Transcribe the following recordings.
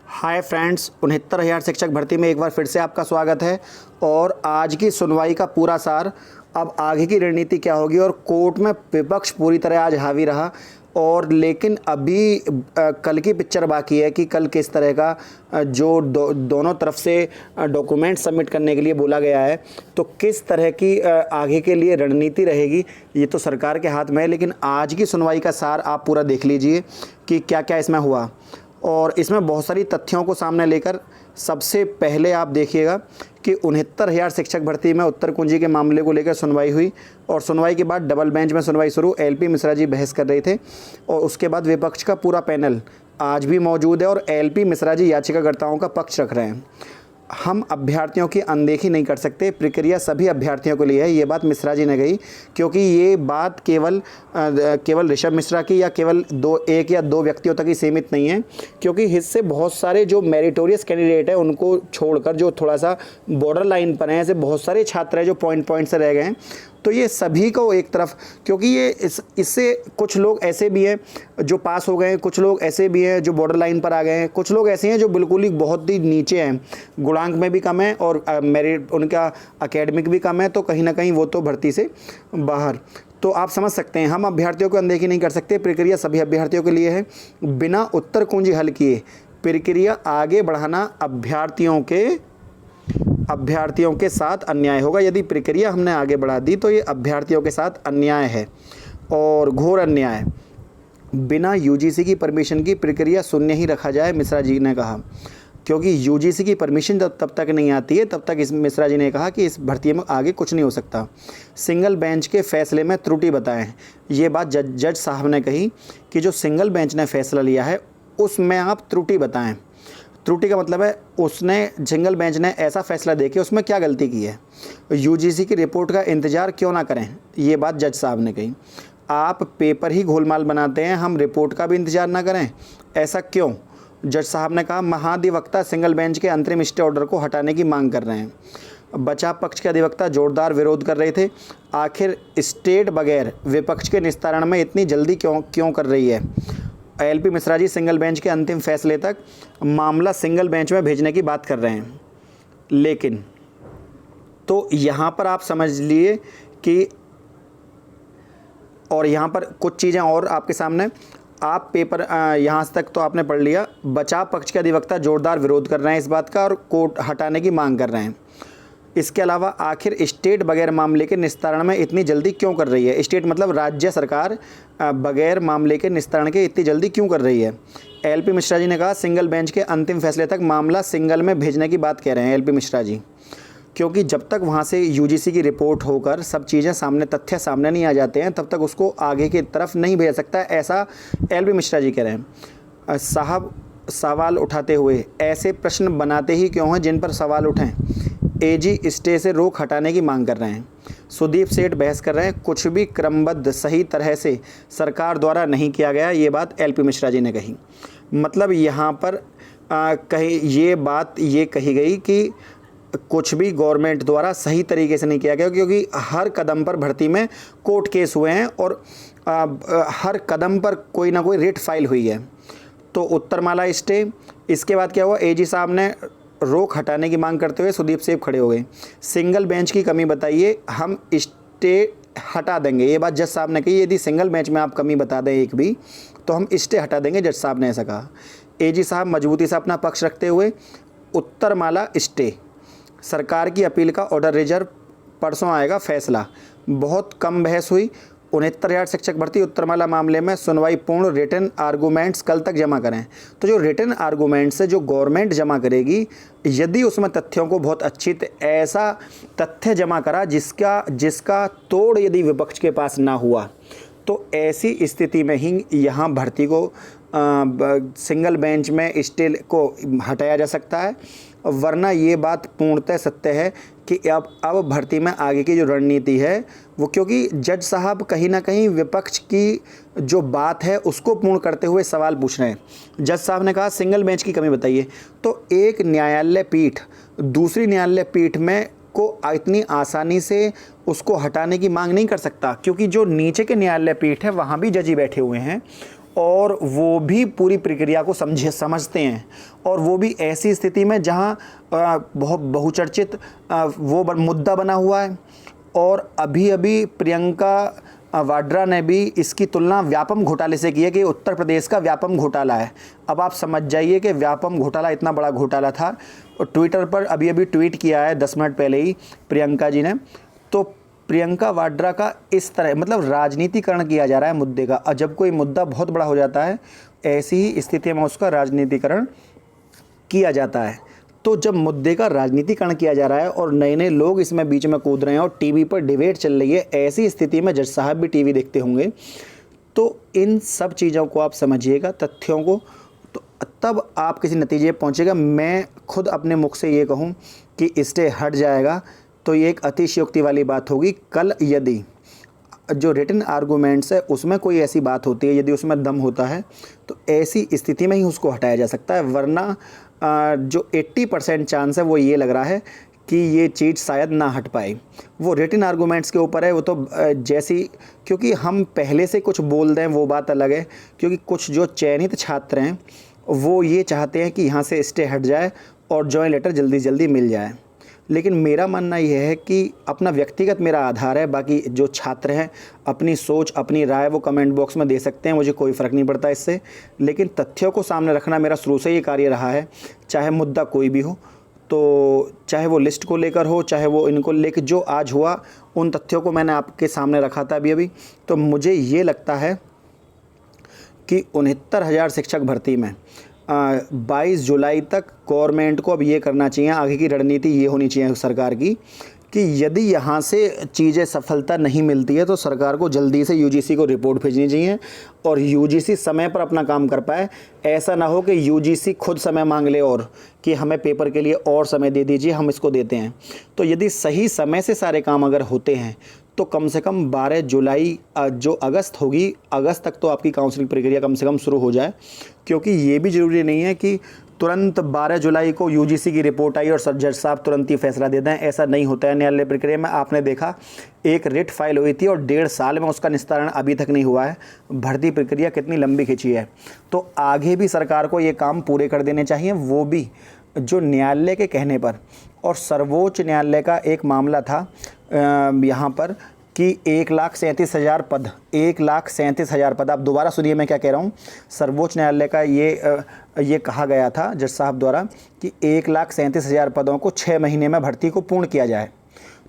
Hi friends, 69,000 शिक्षक भर्ती में एक बार फिर से आपका स्वागत है। और आज की सुनवाई का पूरा सार, अब आगे की रणनीति क्या होगी। और कोर्ट में विपक्ष पूरी तरह आज हावी रहा, और लेकिन अभी कल की पिक्चर बाकी है कि कल किस तरह का जो दोनों तरफ से डॉक्यूमेंट सबमिट करने के लिए बोला गया है, तो किस तरह की आगे के लिए रणनीति रहेगी, ये तो सरकार के हाथ में है। लेकिन आज की सुनवाई का सार आप पूरा देख लीजिए कि क्या क्या इसमें हुआ। और इसमें बहुत सारी तथ्यों को सामने लेकर सबसे पहले आप देखिएगा कि 69,000 शिक्षक भर्ती में उत्तर कुंजी के मामले को लेकर सुनवाई हुई, और सुनवाई के बाद डबल बेंच में सुनवाई शुरू। एलपी मिश्रा जी बहस कर रहे थे, और उसके बाद विपक्ष का पूरा पैनल आज भी मौजूद है, और एलपी मिश्रा जी याचिकाकर्ताओं का पक्ष रख रहे हैं। हम अभ्यर्थियों की अनदेखी नहीं कर सकते, प्रक्रिया सभी अभ्यर्थियों के लिए है, ये बात मिश्रा जी ने कही। क्योंकि ये बात केवल ऋषभ मिश्रा की या केवल एक या दो व्यक्तियों तक ही सीमित नहीं है, क्योंकि इससे बहुत सारे जो मेरिटोरियस कैंडिडेट हैं उनको छोड़कर जो थोड़ा सा बॉर्डर लाइन पर हैं, ऐसे बहुत सारे छात्र हैं जो पॉइंट से रह गए हैं। तो ये सभी को एक तरफ, क्योंकि ये इससे कुछ लोग ऐसे भी हैं जो पास हो गए हैं, कुछ लोग ऐसे भी हैं जो बॉर्डर लाइन पर आ गए हैं, कुछ लोग ऐसे हैं जो बिल्कुल ही बहुत ही नीचे हैं, गुणांक में भी कम है और मेरिट उनका एकेडमिक भी कम है, तो कहीं ना कहीं वो तो भर्ती से बाहर। तो आप समझ सकते हैं, हम अभ्यर्थियों को अनदेखी नहीं कर सकते, प्रक्रिया सभी अभ्यर्थियों के लिए है। बिना उत्तर कुंजी हल किए प्रक्रिया आगे बढ़ाना अभ्यर्थियों के साथ अन्याय होगा। यदि प्रक्रिया हमने आगे बढ़ा दी तो ये अभ्यर्थियों के साथ अन्याय है, और घोर अन्याय। बिना यूजीसी की परमिशन की प्रक्रिया शून्य ही रखा जाए, मिश्रा जी ने कहा। क्योंकि यूजीसी की परमिशन तब तक नहीं आती है, तब तक इस मिश्रा जी ने कहा कि इस भर्ती में आगे कुछ नहीं हो सकता। सिंगल बेंच के फैसले में त्रुटि बताएं, ये बात जज साहब ने कही कि जो सिंगल बेंच ने फैसला लिया है उसमें आप त्रुटि बताएं। त्रुटि का मतलब है उसने सिंगल बेंच ने ऐसा फैसला दे के उसमें क्या गलती की है। यूजीसी की रिपोर्ट का इंतज़ार क्यों ना करें, ये बात जज साहब ने कही। आप पेपर ही गोलमाल बनाते हैं, हम रिपोर्ट का भी इंतज़ार ना करें, ऐसा क्यों। जज साहब ने कहा महाधिवक्ता सिंगल बेंच के अंतरिम स्टे ऑर्डर को हटाने की मांग कर रहे हैं। बचाव पक्ष के अधिवक्ता जोरदार विरोध कर रहे थे। आखिर स्टेट बगैर विपक्ष के निस्तारण में इतनी जल्दी क्यों कर रही है। LP Mishra ji single bench के अंतिम फैसले तक मामला सिंगल बेंच में भेजने की बात कर रहे हैं। लेकिन तो यहाँ पर आप समझ लिए कि, और यहाँ पर कुछ चीज़ें और आपके सामने, आप पेपर यहाँ तक तो आपने पढ़ लिया। बचाव पक्ष के अधिवक्ता जोरदार विरोध कर रहे हैं इस बात का, और कोर्ट हटाने की मांग कर रहे हैं। इसके अलावा आखिर स्टेट बगैर मामले के निस्तारण में इतनी जल्दी क्यों कर रही है। स्टेट मतलब राज्य सरकार बगैर मामले के निस्तारण के इतनी जल्दी क्यों कर रही है। एलपी मिश्रा जी ने कहा सिंगल बेंच के अंतिम फैसले तक मामला सिंगल में भेजने की बात कह रहे हैं एलपी मिश्रा जी, क्योंकि जब तक वहाँ से यूजीसी की रिपोर्ट होकर सब चीज़ें सामने, तथ्य सामने नहीं आ जाते हैं, तब तक उसको आगे की तरफ नहीं भेज सकता, ऐसा एलपी मिश्रा जी कह रहे हैं। साहब सवाल उठाते हुए ऐसे प्रश्न बनाते ही क्यों हैं जिन पर सवाल उठें। एजी स्टे से रोक हटाने की मांग कर रहे हैं। सुदीप सेठ बहस कर रहे हैं कुछ भी क्रमबद्ध सही तरह से सरकार द्वारा नहीं किया गया, ये बात एलपी मिश्रा जी ने कही। मतलब यहाँ पर कहीं ये बात ये कही गई कि कुछ भी गवर्नमेंट द्वारा सही तरीके से नहीं किया गया, क्योंकि हर कदम पर भर्ती में कोर्ट केस हुए हैं, और हर कदम पर कोई ना कोई रेट फाइल हुई है। तो उत्तरमाला स्टे, इसके बाद क्या हुआ, एजी साहब ने रोक हटाने की मांग करते हुए सुदीप सेठ खड़े हो गए। सिंगल बेंच की कमी बताइए, हम स्टे हटा देंगे, ये बात जज साहब ने कही। यदि सिंगल बेंच में आप कमी बता दें एक भी, तो हम स्टे हटा देंगे, जज साहब ने ऐसा कहा। एजी साहब मजबूती से अपना पक्ष रखते हुए उत्तरमाला स्टे, सरकार की अपील का ऑर्डर रिजर्व, परसों आएगा फैसला। बहुत कम बहस हुई। 69,000 शिक्षक भर्ती उत्तरमाला मामले में सुनवाई पूर्ण, रिटन आर्गूमेंट्स कल तक जमा करें। तो जो रिटन आर्गूमेंट्स है जो गवर्नमेंट जमा करेगी, यदि उसमें तथ्यों को बहुत अच्छी ऐसा तथ्य जमा करा जिसका तोड़ यदि विपक्ष के पास ना हुआ, तो ऐसी स्थिति में ही यहाँ भर्ती को सिंगल बेंच में स्टे को हटाया जा सकता है। वरना ये बात पूर्णतः सत्य है कि अब भर्ती में आगे की जो रणनीति है वो, क्योंकि जज साहब कहीं ना कहीं विपक्ष की जो बात है उसको पूर्ण करते हुए सवाल पूछ रहे हैं। जज साहब ने कहा सिंगल बेंच की कमी बताइए, तो एक न्यायालय पीठ दूसरी न्यायालय पीठ में को इतनी आसानी से उसको हटाने की मांग नहीं कर सकता, क्योंकि जो नीचे के न्यायालय पीठ है वहाँ भी जज ही बैठे हुए हैं, और वो भी पूरी प्रक्रिया को समझते हैं, और वो भी ऐसी स्थिति में जहाँ बहुत बहुचर्चित वो मुद्दा बना हुआ है। और अभी अभी प्रियंका वाड्रा ने भी इसकी तुलना व्यापम घोटाले से की है कि उत्तर प्रदेश का व्यापम घोटाला है। अब आप समझ जाइए कि व्यापम घोटाला इतना बड़ा घोटाला था। और ट्विटर पर अभी अभी ट्वीट किया है 10 मिनट पहले ही प्रियंका जी ने। तो प्रियंका वाड्रा का इस तरह मतलब राजनीतिकरण किया जा रहा है मुद्दे का। और जब कोई मुद्दा बहुत बड़ा हो जाता है, ऐसी ही स्थिति में उसका राजनीतिकरण किया जाता है। तो जब मुद्दे का राजनीतिकरण किया जा रहा है और नए नए लोग इसमें बीच में कूद रहे हैं और टीवी पर डिबेट चल रही है, ऐसी स्थिति में जज साहब भी टीवी देखते होंगे। तो इन सब चीज़ों को आप समझिएगा, तथ्यों को, तो तब आप किसी नतीजे पर पहुँचेगा। मैं खुद अपने मुख से ये कहूँ कि स्टे हट जाएगा तो ये एक अतिशयोक्ति वाली बात होगी। कल यदि जो रिटन आर्गूमेंट्स है उसमें कोई ऐसी बात होती है, यदि उसमें दम होता है, तो ऐसी स्थिति में ही उसको हटाया जा सकता है। वरना जो 80% चांस है वो ये लग रहा है कि ये चीज़ शायद ना हट पाए। वो रिटन आर्गूमेंट्स के ऊपर है, वो तो जैसी, क्योंकि हम पहले से कुछ बोल दें वो बात अलग है। क्योंकि कुछ जो चयनित छात्र हैं वो ये चाहते हैं कि यहाँ से स्टे हट जाए और जॉइंट लेटर जल्दी जल्दी मिल जाए। लेकिन मेरा मानना यह है कि अपना व्यक्तिगत मेरा आधार है, बाकी जो छात्र हैं अपनी सोच अपनी राय वो कमेंट बॉक्स में दे सकते हैं, मुझे कोई फ़र्क नहीं पड़ता इससे। लेकिन तथ्यों को सामने रखना मेरा शुरू से ही कार्य रहा है, चाहे मुद्दा कोई भी हो। तो चाहे वो लिस्ट को लेकर हो, चाहे वो इनको लेकर, जो आज हुआ उन तथ्यों को मैंने आपके सामने रखा था अभी। तो मुझे ये लगता है कि 69,000 शिक्षक भर्ती में 22 जुलाई तक गवर्नमेंट को अब ये करना चाहिए, आगे की रणनीति ये होनी चाहिए सरकार की कि यदि यहाँ से चीज़ें सफलता नहीं मिलती है तो सरकार को जल्दी से यूजीसी को रिपोर्ट भेजनी चाहिए और यूजीसी समय पर अपना काम कर पाए। ऐसा ना हो कि यूजीसी खुद समय मांग ले और कि हमें पेपर के लिए और समय दे दीजिए, हम इसको देते हैं। तो यदि सही समय से सारे काम अगर होते हैं तो कम से कम 12 जुलाई जो अगस्त होगी, अगस्त तक तो आपकी काउंसलिंग प्रक्रिया कम से कम शुरू हो जाए। क्योंकि ये भी ज़रूरी नहीं है कि तुरंत 12 जुलाई को यूजीसी की रिपोर्ट आई और जज साहब तुरंत ही फैसला दे दें, ऐसा नहीं होता है न्यायालय प्रक्रिया में। आपने देखा एक रिट फाइल हुई थी और 1.5 साल में उसका निस्तारण अभी तक नहीं हुआ है। भर्ती प्रक्रिया कितनी लंबी खिंची है। तो आगे भी सरकार को ये काम पूरे कर देने चाहिए, वो भी जो न्यायालय के कहने पर। और सर्वोच्च न्यायालय का एक मामला था यहाँ पर कि 1,37,000 पद, 1,37,000 पद। आप दोबारा सुनिए मैं क्या कह रहा हूँ। सर्वोच्च न्यायालय का ये कहा गया था जज साहब द्वारा कि 1,37,000 पदों को 6 महीने में भर्ती को पूर्ण किया जाए।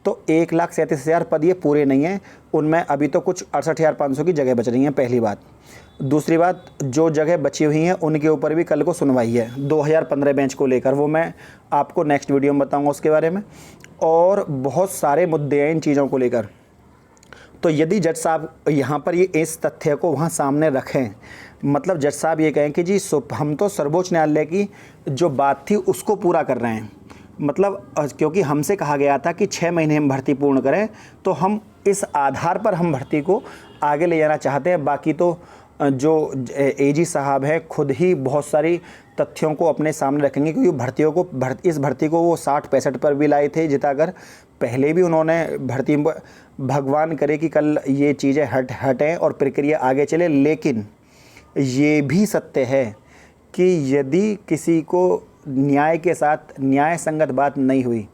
तो 1,37,000 पद ये पूरे नहीं हैं, उनमें अभी तो कुछ 68,500 की जगह बच रही हैं, पहली बात। दूसरी बात, जो जगह बची हुई हैं उनके ऊपर भी कल को सुनवाई है 2015 बेंच को लेकर, वो मैं आपको नेक्स्ट वीडियो में बताऊँगा उसके बारे में। और बहुत सारे मुद्दे हैं इन चीज़ों को लेकर। तो यदि जज साहब यहाँ पर ये इस तथ्य को वहाँ सामने रखें, मतलब जज साहब ये कहें कि जी हम तो सर्वोच्च न्यायालय की जो बात थी उसको पूरा कर रहे हैं, मतलब क्योंकि हमसे कहा गया था कि 6 महीने में भर्ती पूर्ण करें, तो हम इस आधार पर हम भर्ती को आगे ले जाना चाहते हैं। बाकी तो जो एजी साहब हैं खुद ही बहुत सारी तथ्यों को अपने सामने रखेंगे, क्योंकि इस भर्ती को वो 60-65 पर भी लाए थे जिताकर। पहले भी उन्होंने भर्ती, भगवान करे कि कल ये चीज़ें हटें और प्रक्रिया आगे चले। लेकिन ये भी सत्य है कि यदि किसी को न्याय के साथ न्याय संगत बात नहीं हुई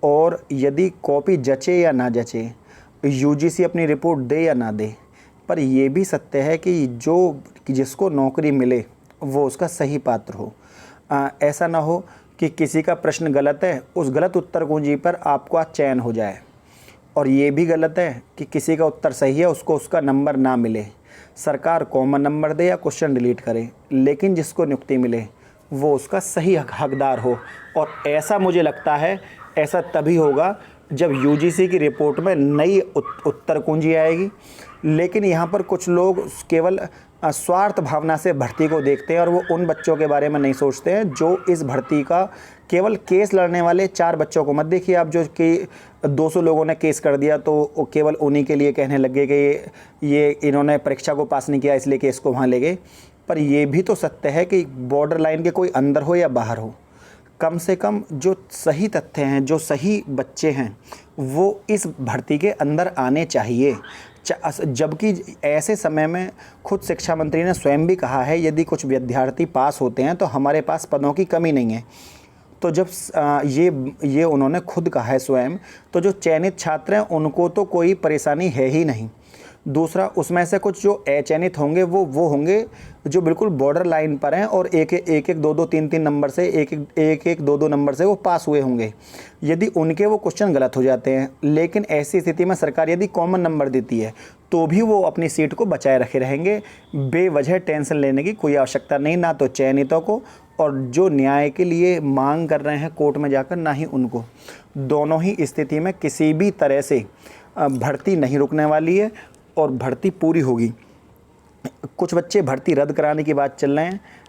और यदि कॉपी जचे या ना जचे, यूजीसी अपनी रिपोर्ट दे या ना दे, पर यह भी सत्य है कि जिसको नौकरी मिले वो उसका सही पात्र हो। ऐसा ना हो कि किसी का प्रश्न गलत है, उस गलत उत्तर कुंजी पर आपका चयन हो जाए। और ये भी गलत है कि किसी का उत्तर सही है उसको उसका नंबर ना मिले। सरकार कॉमन नंबर दे या क्वेश्चन डिलीट करे, लेकिन जिसको नियुक्ति मिले वो उसका सही हकदार हो। और ऐसा मुझे लगता है ऐसा तभी होगा जब यूजीसी की रिपोर्ट में नई उत्तर कुंजी आएगी। लेकिन यहाँ पर कुछ लोग केवल स्वार्थ भावना से भर्ती को देखते हैं और वो उन बच्चों के बारे में नहीं सोचते हैं जो इस भर्ती का केवल केस लड़ने वाले 4 बच्चों को मत देखिए आप, जो कि 200 लोगों ने केस कर दिया तो केवल उन्हीं के लिए कहने लगे कि ये इन्होंने परीक्षा को पास नहीं किया इसलिए केस को वहाँ ले गए। पर ये भी तो सत्य है कि बॉर्डर लाइन के कोई अंदर हो या बाहर हो, कम से कम जो सही तथ्य हैं, जो सही बच्चे हैं, वो इस भर्ती के अंदर आने चाहिए। जबकि ऐसे समय में खुद शिक्षा मंत्री ने स्वयं भी कहा है, यदि कुछ विद्यार्थी पास होते हैं तो हमारे पास पदों की कमी नहीं है। तो जब ये उन्होंने खुद कहा है स्वयं, तो जो चयनित छात्र हैं उनको तो कोई परेशानी है ही नहीं। दूसरा, उसमें से कुछ जो अचयनित होंगे वो होंगे जो बिल्कुल बॉर्डर लाइन पर हैं और एक दो दो तीन तीन नंबर से एक दो दो नंबर से वो पास हुए होंगे। यदि उनके वो क्वेश्चन गलत हो जाते हैं, लेकिन ऐसी स्थिति में सरकार यदि कॉमन नंबर देती है तो भी वो अपनी सीट को बचाए रखे रहेंगे। बेवजह टेंशन लेने की कोई आवश्यकता नहीं, ना तो चयनितों को और जो न्याय के लिए मांग कर रहे हैं कोर्ट में जाकर, ना ही उनको। दोनों ही स्थिति में किसी भी तरह से भर्ती नहीं रुकने वाली है और भर्ती पूरी होगी। कुछ बच्चे भर्ती रद्द कराने की बात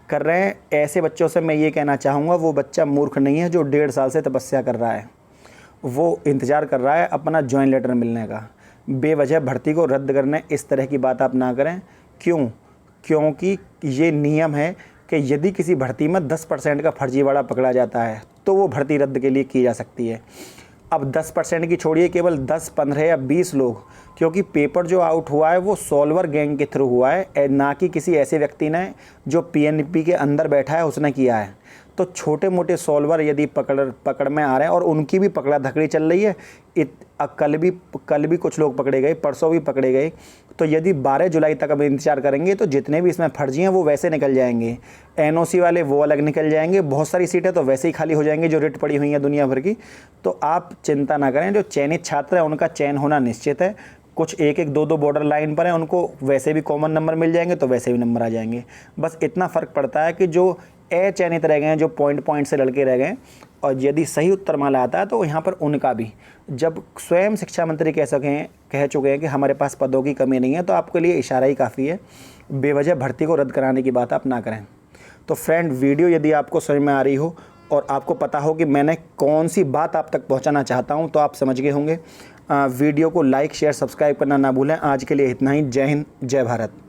कर रहे हैं। ऐसे बच्चों से मैं ये कहना चाहूँगा, वो बच्चा मूर्ख नहीं है जो 1.5 साल से तपस्या कर रहा है। वो इंतज़ार कर रहा है अपना जॉइन लेटर मिलने का। बेवजह भर्ती को रद्द करने इस तरह की बात आप ना करें। क्योंकि ये नियम है कि यदि किसी भर्ती में 10% का फर्जीवाड़ा पकड़ा जाता है तो वो भर्ती रद्द के लिए की जा सकती है। अब 10% की छोड़िए, केवल 10, 15 या 20 लोग, क्योंकि पेपर जो आउट हुआ है वो सॉल्वर गैंग के थ्रू हुआ है, ना कि किसी ऐसे व्यक्ति ने जो पीएनपी के अंदर बैठा है उसने किया है। तो छोटे मोटे सॉल्वर यदि पकड़ में आ रहे हैं और उनकी भी पकड़ा धकड़ी चल रही है, कल भी कुछ लोग पकड़े गए, परसों भी पकड़े गए। तो यदि 12 जुलाई तक अब इंतजार करेंगे तो जितने भी इसमें फर्जी हैं वो वैसे निकल जाएंगे। एनओसी वाले वो अलग निकल जाएंगे। बहुत सारी सीटें तो वैसे ही खाली हो जाएंगी जो रिट पड़ी हुई हैं दुनिया भर की। तो आप चिंता ना करें, जो चयनित छात्र हैं उनका चयन होना निश्चित है। कुछ एक दो बॉर्डर लाइन पर हैं, उनको वैसे भी कॉमन नंबर मिल जाएंगे तो वैसे भी नंबर आ जाएंगे। बस इतना फ़र्क पड़ता है कि जो अचयनित रह गए हैं, जो पॉइंट से लड़के रह गए, और यदि सही उत्तर माला आता है तो यहाँ पर उनका भी, जब स्वयं शिक्षा मंत्री कह चुके हैं कि हमारे पास पदों की कमी नहीं है, तो आपके लिए इशारा ही काफ़ी है। बेवजह भर्ती को रद्द कराने की बात आप ना करें। तो फ्रेंड, वीडियो यदि आपको समझ में आ रही हो और आपको पता हो कि मैंने कौन सी बात आप तक पहुँचाना चाहता हूँ, तो आप समझ गए होंगे। वीडियो को लाइक, शेयर, सब्सक्राइब करना ना भूलें। आज के लिए इतना ही। जय हिंद, जय भारत।